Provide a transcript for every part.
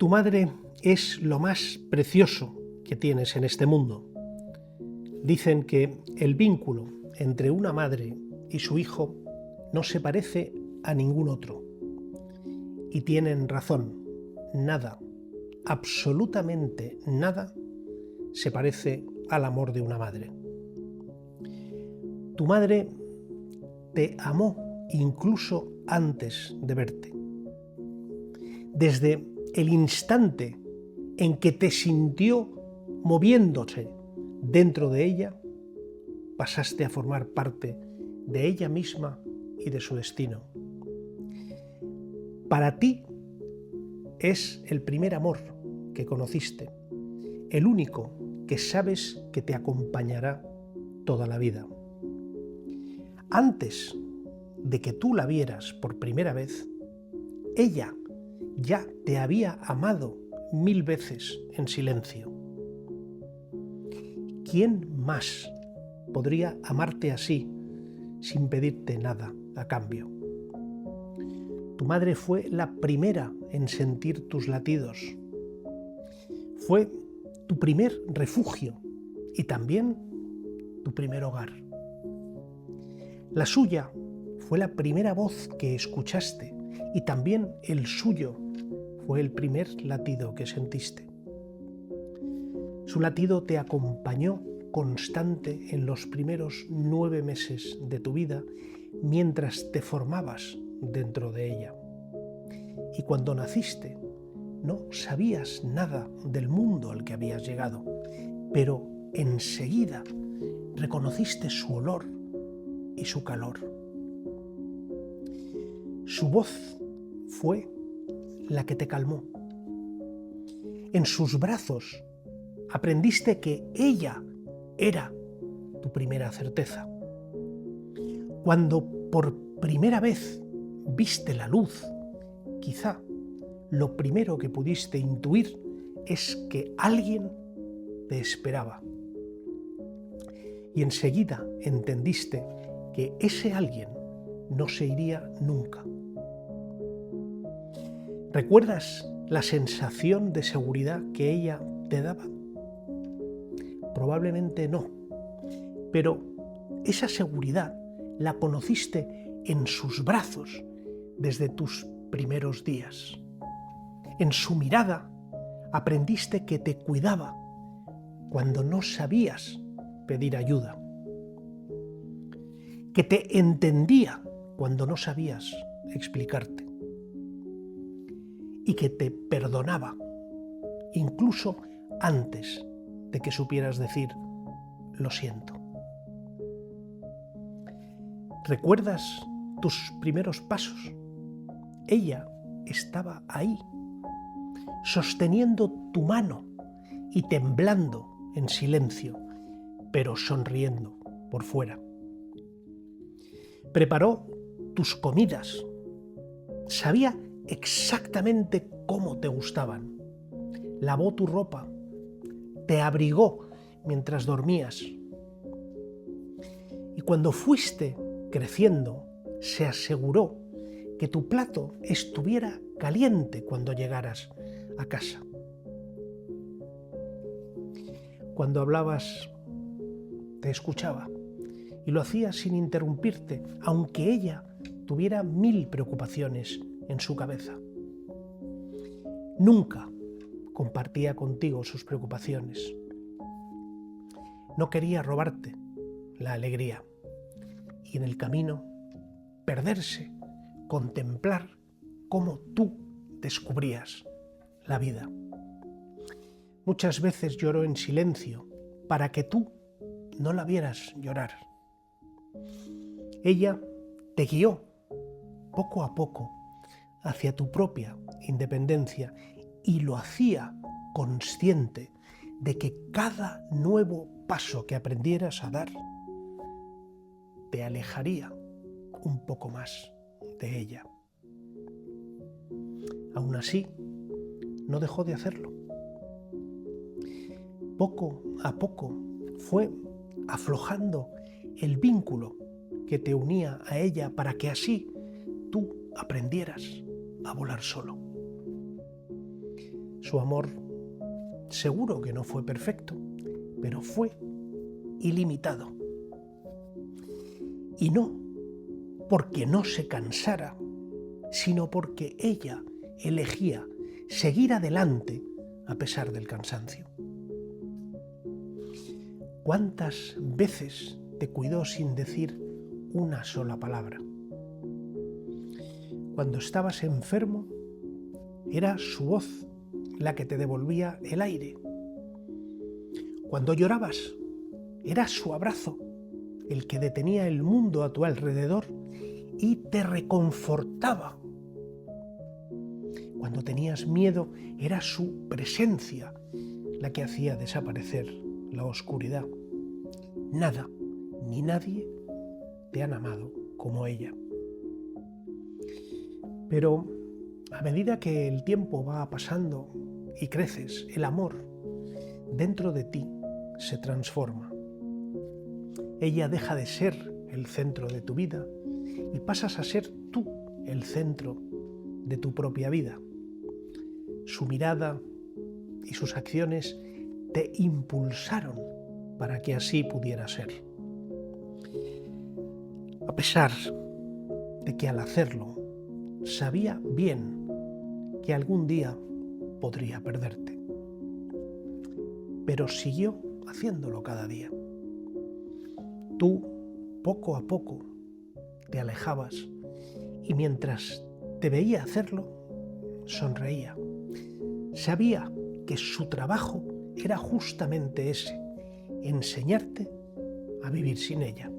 Tu madre es lo más precioso que tienes en este mundo. Dicen que el vínculo entre una madre y su hijo no se parece a ningún otro. Y tienen razón, nada, absolutamente nada, se parece al amor de una madre. Tu madre te amó incluso antes de verte. Desde el instante en que te sintió moviéndose dentro de ella, pasaste a formar parte de ella misma y de su destino. Para ti es el primer amor que conociste, el único que sabes que te acompañará toda la vida. Antes de que tú la vieras por primera vez, ella ya te había amado 1000 veces en silencio. ¿Quién más podría amarte así sin pedirte nada a cambio? Tu madre fue la primera en sentir tus latidos. Fue tu primer refugio y también tu primer hogar. La suya fue la primera voz que escuchaste y también el suyo fue el primer latido que sentiste. Su latido te acompañó constante en los primeros 9 meses de tu vida mientras te formabas dentro de ella. Y cuando naciste, no sabías nada del mundo al que habías llegado, pero enseguida reconociste su olor y su calor. Su voz fue la que te calmó. En sus brazos aprendiste que ella era tu primera certeza. Cuando por primera vez viste la luz, quizá lo primero que pudiste intuir es que alguien te esperaba. Y enseguida entendiste que ese alguien no se iría nunca. ¿Recuerdas la sensación de seguridad que ella te daba? Probablemente no, pero esa seguridad la conociste en sus brazos desde tus primeros días. En su mirada aprendiste que te cuidaba cuando no sabías pedir ayuda, que te entendía cuando no sabías explicarte y que te perdonaba incluso antes de que supieras decir lo siento. ¿Recuerdas tus primeros pasos? Ella estaba ahí, sosteniendo tu mano y temblando en silencio, pero sonriendo por fuera. Preparó tus comidas, sabía exactamente cómo te gustaban, lavó tu ropa, te abrigó mientras dormías. Y cuando fuiste creciendo, se aseguró que tu plato estuviera caliente cuando llegaras a casa. Cuando hablabas, te escuchaba y lo hacía sin interrumpirte, aunque ella tuviera 1000 preocupaciones en su cabeza. Nunca compartía contigo sus preocupaciones. No quería robarte la alegría y en el camino perderse, contemplar cómo tú descubrías la vida. Muchas veces lloró en silencio para que tú no la vieras llorar. Ella te guió poco a poco hacia tu propia independencia y lo hacía consciente de que cada nuevo paso que aprendieras a dar te alejaría un poco más de ella. Aún así, no dejó de hacerlo. Poco a poco fue aflojando el vínculo que te unía a ella para que así tú aprendieras a volar solo. Su amor seguro que no fue perfecto, pero fue ilimitado. Y no porque no se cansara, sino porque ella elegía seguir adelante a pesar del cansancio. ¿Cuántas veces te cuidó sin decir una sola palabra? Cuando estabas enfermo, era su voz la que te devolvía el aire. Cuando llorabas, era su abrazo el que detenía el mundo a tu alrededor y te reconfortaba. Cuando tenías miedo, era su presencia la que hacía desaparecer la oscuridad. Nada ni nadie te han amado como ella. Pero a medida que el tiempo va pasando y creces, el amor dentro de ti se transforma. Ella deja de ser el centro de tu vida y pasas a ser tú el centro de tu propia vida. Su mirada y sus acciones te impulsaron para que así pudiera ser. A pesar de que al hacerlo sabía bien que algún día podría perderte, pero siguió haciéndolo cada día. Tú, poco a poco, te alejabas y mientras te veía hacerlo, sonreía. Sabía que su trabajo era justamente ese, enseñarte a vivir sin ella.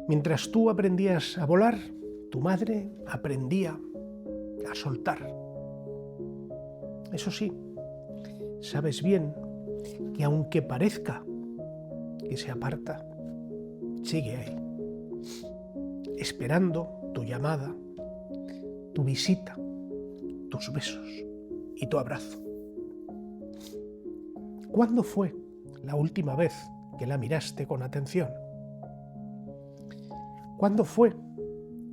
Mientras tú aprendías a volar, tu madre aprendía a soltar. Eso sí, sabes bien que aunque parezca que se aparta, sigue ahí, esperando tu llamada, tu visita, tus besos y tu abrazo. ¿Cuándo fue la última vez que la miraste con atención? ¿Cuándo fue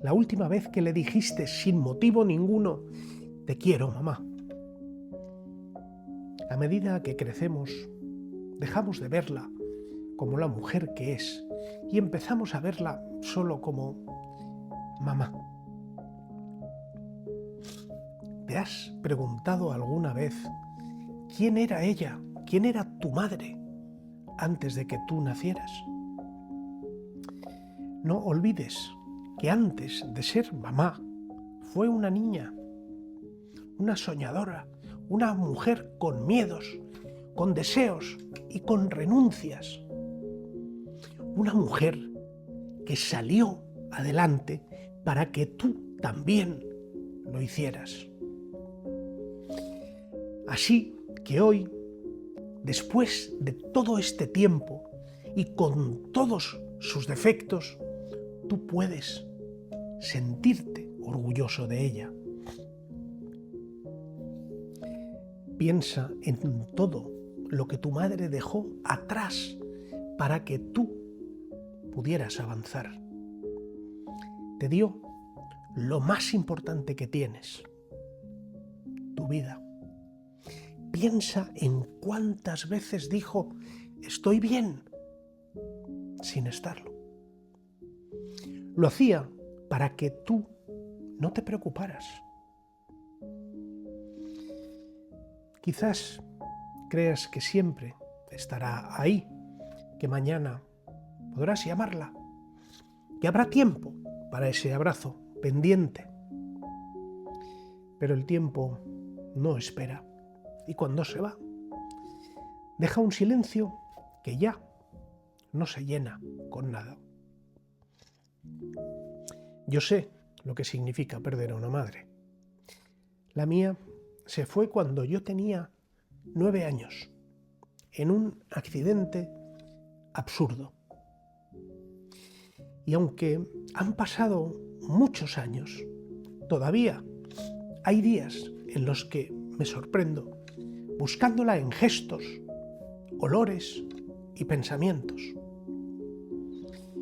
la última vez que le dijiste sin motivo ninguno, te quiero, mamá? A medida que crecemos, dejamos de verla como la mujer que es y empezamos a verla solo como mamá. ¿Te has preguntado alguna vez quién era ella, quién era tu madre antes de que tú nacieras? No olvides que antes de ser mamá fue una niña, una soñadora, una mujer con miedos, con deseos y con renuncias. Una mujer que salió adelante para que tú también lo hicieras. Así que hoy, después de todo este tiempo y con todos sus defectos, tú puedes sentirte orgulloso de ella. Piensa en todo lo que tu madre dejó atrás para que tú pudieras avanzar. Te dio lo más importante que tienes, tu vida. Piensa en cuántas veces dijo, estoy bien, sin estarlo. Lo hacía para que tú no te preocuparas. Quizás creas que siempre estará ahí, que mañana podrás llamarla, que habrá tiempo para ese abrazo pendiente. Pero el tiempo no espera y cuando se va, deja un silencio que ya no se llena con nada. Yo sé lo que significa perder a una madre. La mía se fue cuando yo tenía 9 años, en un accidente absurdo. Y aunque han pasado muchos años, todavía hay días en los que me sorprendo buscándola en gestos, olores y pensamientos.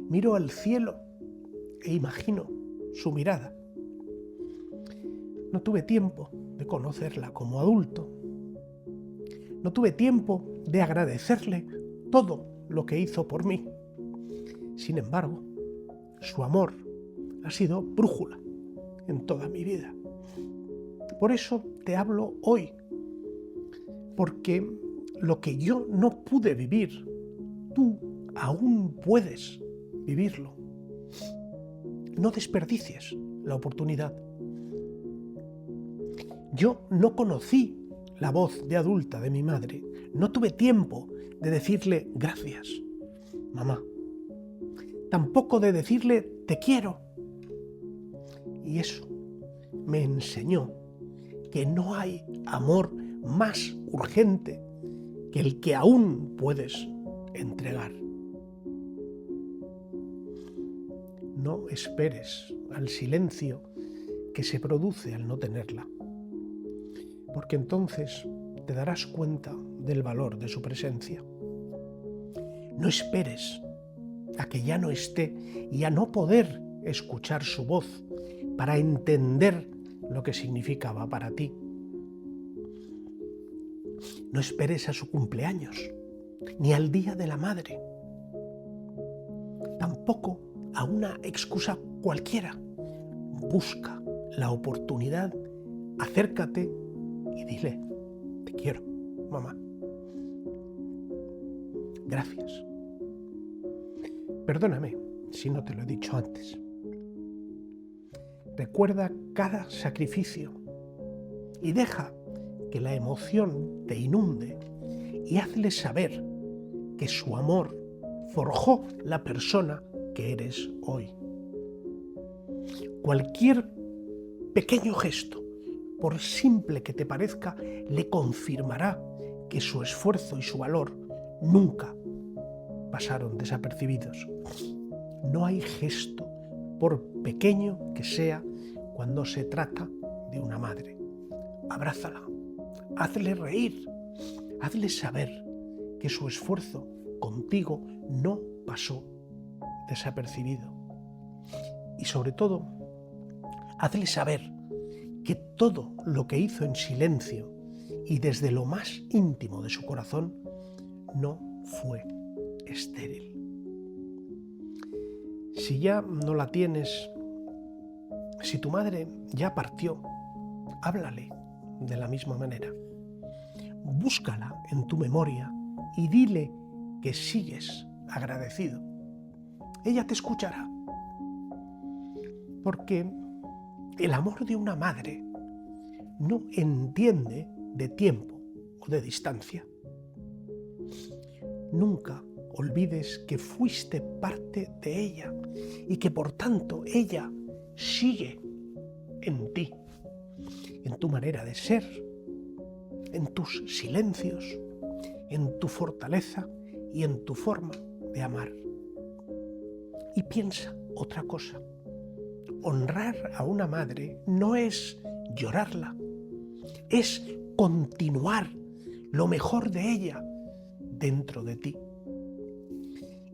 Miro al cielo e imagino su mirada. No tuve tiempo de conocerla como adulto. No tuve tiempo de agradecerle todo lo que hizo por mí. Sin embargo, su amor ha sido brújula en toda mi vida. Por eso te hablo hoy, porque lo que yo no pude vivir, tú aún puedes vivirlo. No desperdicies la oportunidad. Yo no conocí la voz de adulta de mi madre. No tuve tiempo de decirle gracias, mamá. Tampoco de decirle te quiero. Y eso me enseñó que no hay amor más urgente que el que aún puedes entregar. No esperes al silencio que se produce al no tenerla, porque entonces te darás cuenta del valor de su presencia. No esperes a que ya no esté y a no poder escuchar su voz para entender lo que significaba para ti. No esperes a su cumpleaños, ni al Día de la Madre. Tampoco a una excusa cualquiera. Busca la oportunidad, acércate y dile, te quiero, mamá. Gracias. Perdóname si no te lo he dicho antes. Recuerda cada sacrificio y deja que la emoción te inunde y hazle saber que su amor forjó la persona que eres hoy. Cualquier pequeño gesto, por simple que te parezca, le confirmará que su esfuerzo y su valor nunca pasaron desapercibidos. No hay gesto, por pequeño que sea, cuando se trata de una madre. Abrázala, hazle reír, hazle saber que su esfuerzo contigo no pasó desapercibido. Y sobre todo, hazle saber que todo lo que hizo en silencio y desde lo más íntimo de su corazón no fue estéril. Si ya no la tienes, si tu madre ya partió, háblale de la misma manera. Búscala en tu memoria y dile que sigues agradecido. Ella te escuchará. Porque el amor de una madre no entiende de tiempo o de distancia. Nunca olvides que fuiste parte de ella y que por tanto ella sigue en ti, en tu manera de ser, en tus silencios, en tu fortaleza y en tu forma de amar. Y piensa otra cosa. Honrar a una madre no es llorarla, es continuar lo mejor de ella dentro de ti.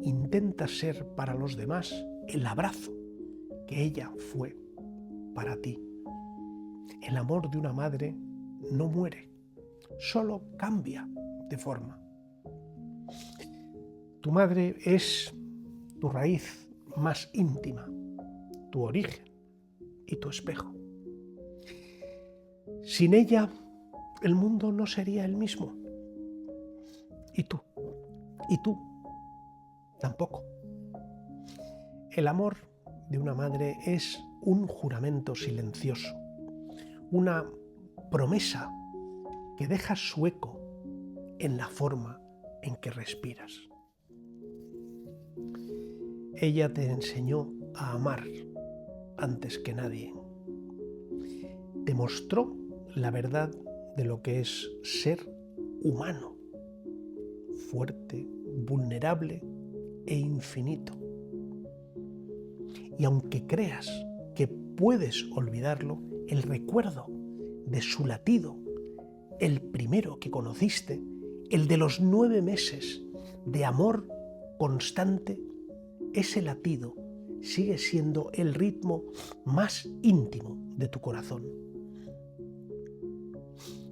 Intenta ser para los demás el abrazo que ella fue para ti. El amor de una madre no muere, solo cambia de forma. Tu madre es tu raíz más íntima, tu origen y tu espejo. Sin ella, el mundo no sería el mismo. Y tú tampoco. El amor de una madre es un juramento silencioso, una promesa que deja su eco en la forma en que respiras. Ella te enseñó a amar antes que nadie. Te mostró la verdad de lo que es ser humano, fuerte, vulnerable e infinito. Y aunque creas que puedes olvidarlo, el recuerdo de su latido, el primero que conociste, el de los 9 meses de amor constante, ese latido sigue siendo el ritmo más íntimo de tu corazón.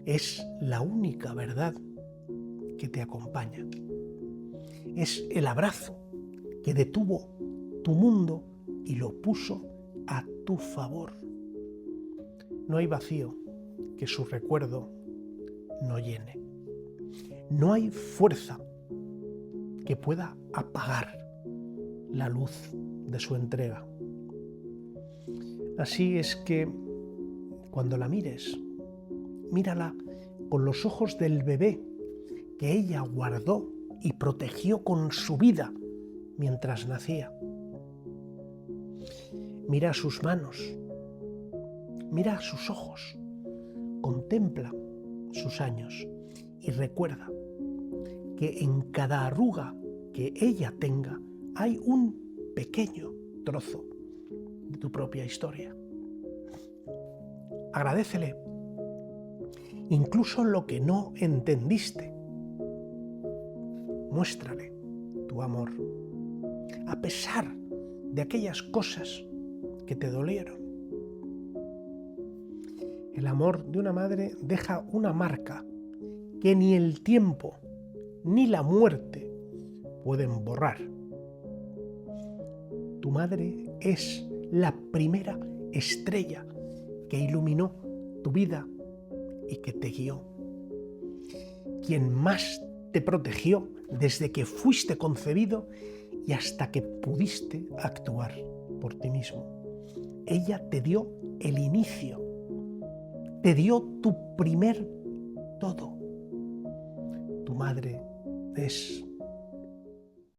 Es la única verdad que te acompaña. Es el abrazo que detuvo tu mundo y lo puso a tu favor. No hay vacío que su recuerdo no llene. No hay fuerza que pueda apagar la luz de su entrega. Así es que cuando la mires, mírala con los ojos del bebé que ella guardó y protegió con su vida mientras nacía. Mira sus manos, mira sus ojos, contempla sus años y recuerda que en cada arruga que ella tenga hay un pequeño trozo de tu propia historia. Agradécele incluso lo que no entendiste. Muéstrale tu amor, a pesar de aquellas cosas que te dolieron. El amor de una madre deja una marca que ni el tiempo ni la muerte pueden borrar. Tu madre es la primera estrella que iluminó tu vida y que te guió. Quien más te protegió desde que fuiste concebido y hasta que pudiste actuar por ti mismo. Ella te dio el inicio, te dio tu primer todo. Tu madre es